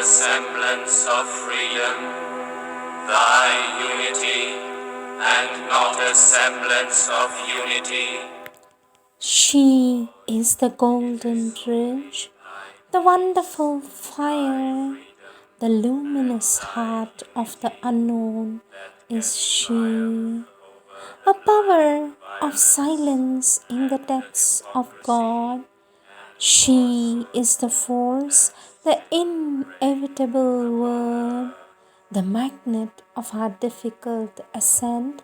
semblance of freedom, thy unity, and not a semblance of unity. She is the golden bridge, the wonderful fire, the luminous heart of the unknown is she. A power of silence in the depths of God. She is the force, the inevitable word, the magnet of our difficult ascent,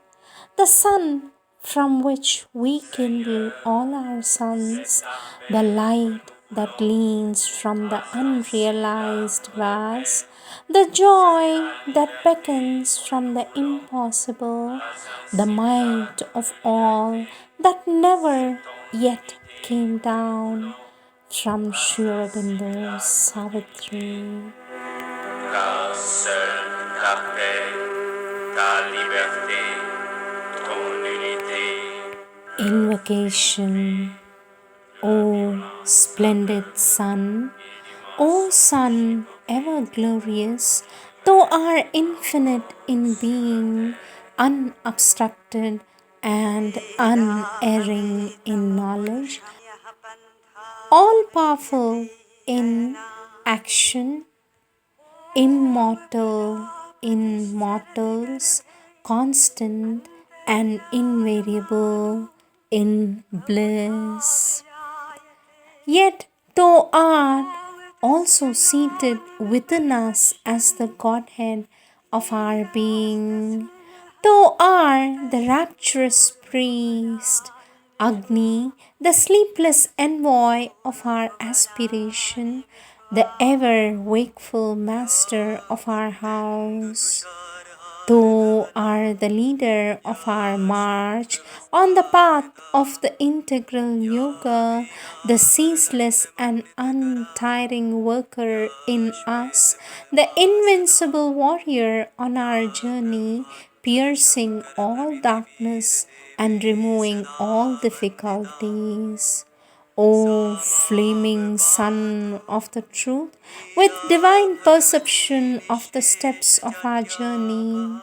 the sun from which we kindle all our suns, the light that gleams from the unrealized vast, the joy that beckons from the impossible, the might of all that never yet came down from Sri Aurobindo's Savitri. Ta seule, ta paix, ta liberté, ton unité. Invocation. O splendid sun, O sun ever glorious, thou art infinite in being, unobstructed and unerring in knowledge, all powerful in action, immortal in mortals, constant and invariable in bliss. Yet thou art also seated within us as the Godhead of our being. Thou art the rapturous priest, Agni, the sleepless envoy of our aspiration, the ever wakeful master of our house. Thou art the leader of our march on the path of the integral yoga, the ceaseless and untiring worker in us, the invincible warrior on our journey, piercing all darkness and removing all difficulties. O flaming sun of the truth, with divine perception of the steps of our journey,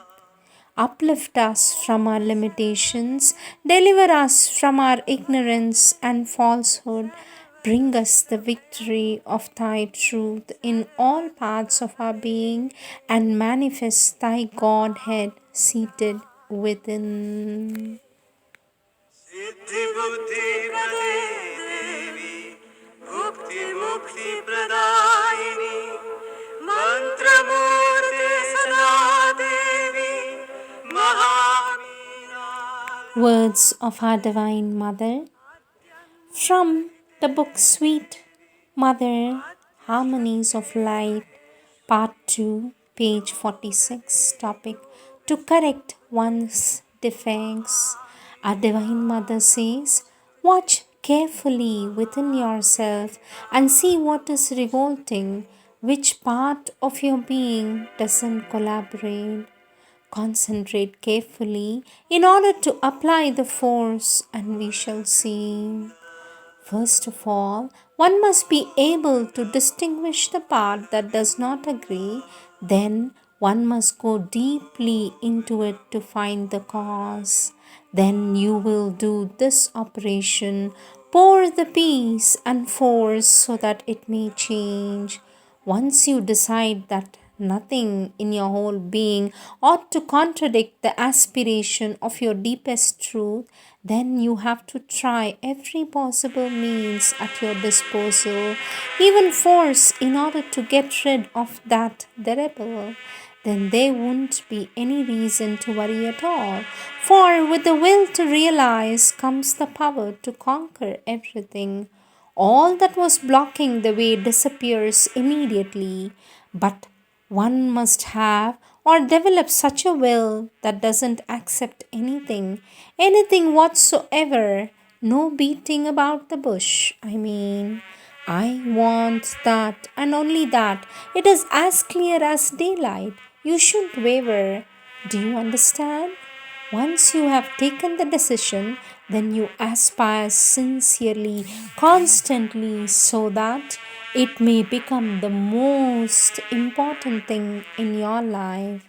uplift us from our limitations, deliver us from our ignorance and falsehood, bring us the victory of thy truth in all parts of our being, and manifest thy Godhead seated within. सिद्धि बुद्धि प्रदे देवी, मुक्ति मुक्ति प्रदायिनी, मंत्र मूर्ते सदा देवी, Mahavira. Words of our Divine Mother from the book Sweet Mother, Harmonies of Light, Part 2, page 46, topic To correct one's defects. Our Divine Mother says, watch carefully within yourself and see what is revolting, which part of your being doesn't collaborate. Concentrate carefully in order to apply the force, and we shall see. First of all, one must be able to distinguish the part that does not agree. Then one must go deeply into it to find the cause. Then you will do this operation, pour the peace and force so that it may change. Once you decide that nothing in your whole being ought to contradict the aspiration of your deepest truth, then you have to try every possible means at your disposal, even force, in order to get rid of that the rebel. Then there won't be any reason to worry at all. For with the will to realize comes the power to conquer everything. All that was blocking the way disappears immediately. But one must have or develop such a will that doesn't accept anything whatsoever. No beating about the bush. I want that and only that. It is as clear as daylight. You shouldn't waver. Do you understand? Once you have taken the decision, then you aspire sincerely, constantly, so that it may become the most important thing in your life.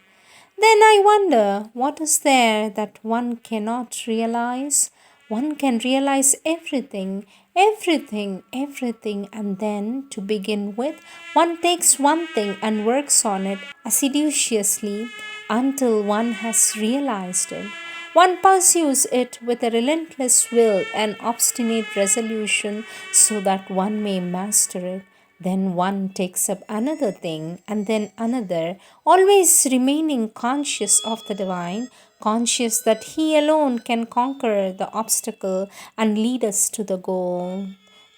Then I wonder, what is there that one cannot realize? One can realize everything, everything, everything, and then to begin with, one takes one thing and works on it assiduously until one has realized it. One pursues it with a relentless will and obstinate resolution so that one may master it. Then one takes up another thing and then another, always remaining conscious of the divine, conscious that he alone can conquer the obstacle and lead us to the goal.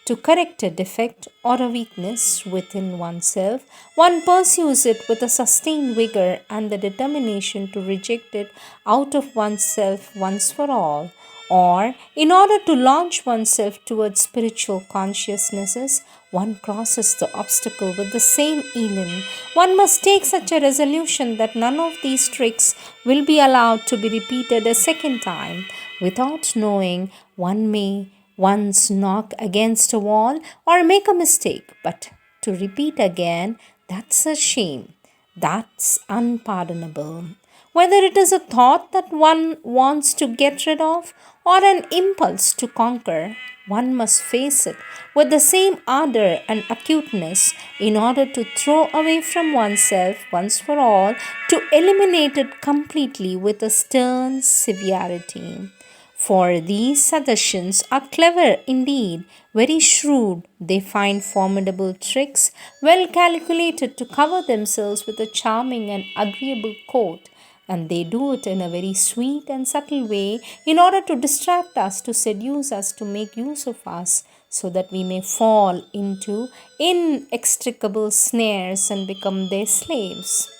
To correct a defect or a weakness within oneself, one pursues it with a sustained vigor and the determination to reject it out of oneself once for all. Or, in order to launch oneself towards spiritual consciousnesses, one crosses the obstacle with the same elan. One must take such a resolution that none of these tricks will be allowed to be repeated a second time. Without knowing, one may once knock against a wall or make a mistake, but to repeat again, that's a shame. That's unpardonable. Whether it is a thought that one wants to get rid of or an impulse to conquer, one must face it with the same ardor and acuteness in order to throw away from oneself once for all, to eliminate it completely with a stern severity. For these suggestions are clever indeed, very shrewd. They find formidable tricks, well calculated to cover themselves with a charming and agreeable coat. And they do it in a very sweet and subtle way in order to distract us, to seduce us, to make use of us, so that we may fall into inextricable snares and become their slaves.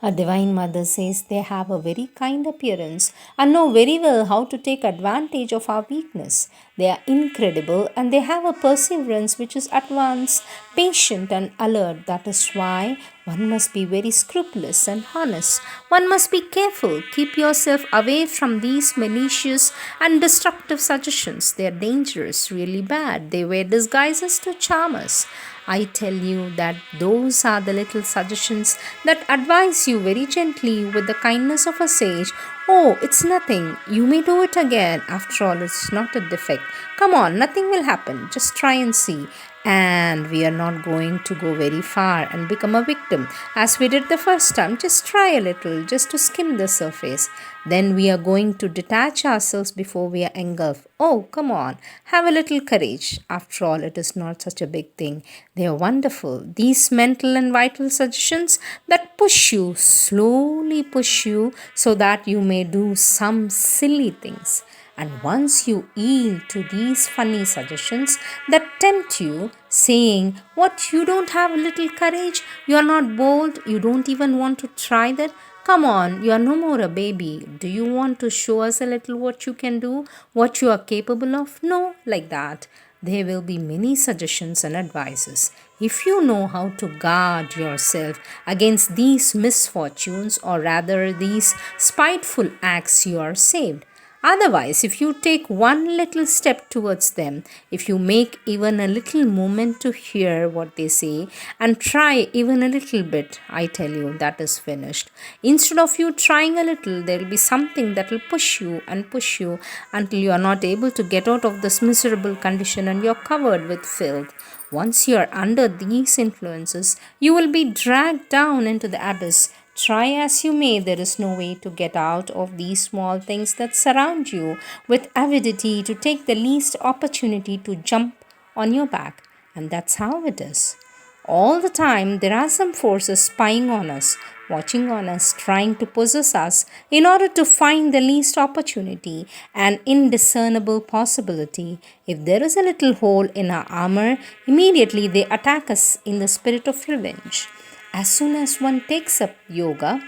A divine mother says they have a very kind appearance and know very well how to take advantage of our weakness. They are incredible and they have a perseverance which is at once patient and alert. That is why one must be very scrupulous and honest. One must be careful. Keep yourself away from these malicious and destructive suggestions. They are dangerous, really bad. They wear disguises to charm us. I tell you that those are the little suggestions that advise you very gently with the kindness of a sage. Oh, it's nothing. You may do it again. After all, it's not a defect. Come on, nothing will happen. Just try and see. And we are not going to go very far and become a victim as we did the first time. Just try a little, just to skim the surface. Then we are going to detach ourselves before we are engulfed. Oh, come on, have a little courage. After all, it is not such a big thing. They are wonderful. These mental and vital suggestions that push you, slowly push you, so that you may do some silly things. And once you yield to these funny suggestions that tempt you, saying, what, you don't have a little courage? You are not bold? You don't even want to try that? Come on, you are no more a baby. Do you want to show us a little what you can do, what you are capable of? No, like that. There will be many suggestions and advices. If you know how to guard yourself against these misfortunes, or rather these spiteful acts, you are saved. Otherwise, if you take one little step towards them, if you make even a little movement to hear what they say and try even a little bit, I tell you, that is finished. Instead of you trying a little, there will be something that will push you and push you until you are not able to get out of this miserable condition and you are covered with filth. Once you are under these influences, you will be dragged down into the abyss. Try as you may, there is no way to get out of these small things that surround you with avidity to take the least opportunity to jump on your back. And that's how it is. All the time, there are some forces spying on us, watching on us, trying to possess us in order to find the least opportunity and indiscernible possibility. If there is a little hole in our armor, immediately they attack us in the spirit of revenge. As soon as one takes up yoga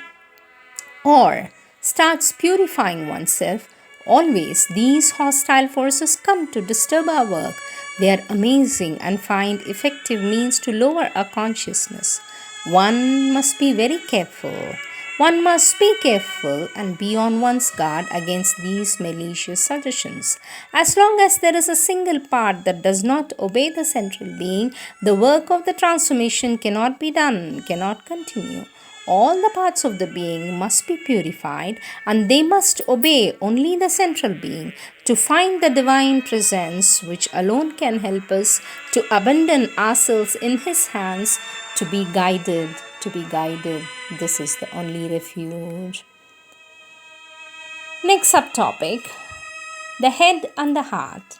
or starts purifying oneself, always these hostile forces come to disturb our work. They are amazing and find effective means to lower our consciousness. One must be very careful. One must be careful and be on one's guard against these malicious suggestions. As long as there is a single part that does not obey the central being, the work of the transformation cannot be done, cannot continue. All the parts of the being must be purified and they must obey only the central being to find the divine presence, which alone can help us to abandon ourselves in His hands, to be guided, to be guided. This is the only refuge. Next subtopic, the head and the heart.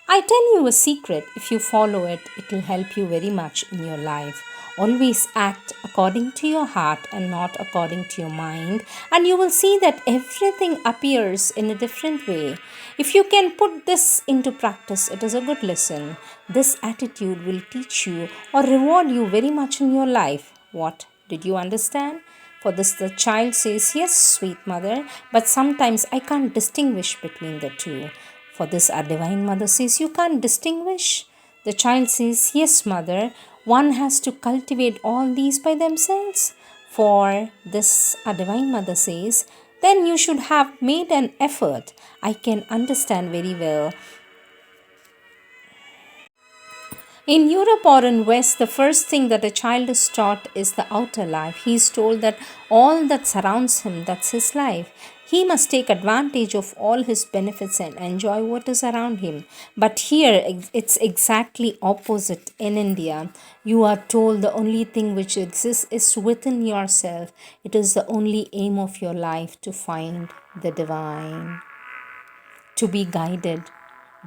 I tell you a secret, if you follow it, it will help you very much in your life. Always act according to your heart and not according to your mind, and you will see that everything appears in a different way. If you can put this into practice, it is a good lesson. This attitude will teach you or reward you very much in your life. What? Did you understand? For this, the child says, "Yes, sweet mother, but sometimes I can't distinguish between the two." For this, our Divine Mother says, "You can't distinguish?" The child says, "Yes, mother, one has to cultivate all these by themselves." For this, our Divine Mother says, "Then you should have made an effort." I can understand very well. In Europe or in West, the first thing that a child is taught is the outer life. He is told that all that surrounds him, that's his life. He must take advantage of all his benefits and enjoy what is around him. But here, it's exactly opposite in India. You are told the only thing which exists is within yourself. It is the only aim of your life to find the divine, to be guided.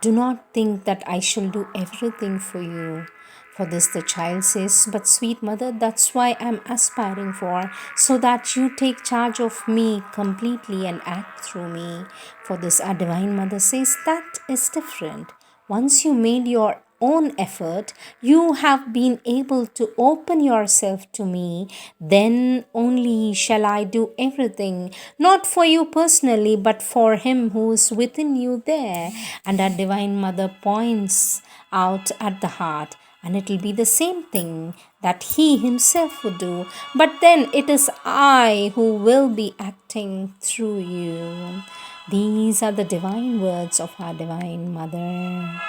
Do not think that I shall do everything for you. For this, the child says, "But sweet mother, that's why I'm aspiring for, so that you take charge of me completely and act through me." For this, our Divine Mother says, "That is different. Once you made your own effort, you have been able to open yourself to me, then only shall I do everything, not for you personally, but for Him who is within you there." And our Divine Mother points out at the heart, and it will be the same thing that He Himself would do. But then it is I who will be acting through you. These are the divine words of our Divine Mother.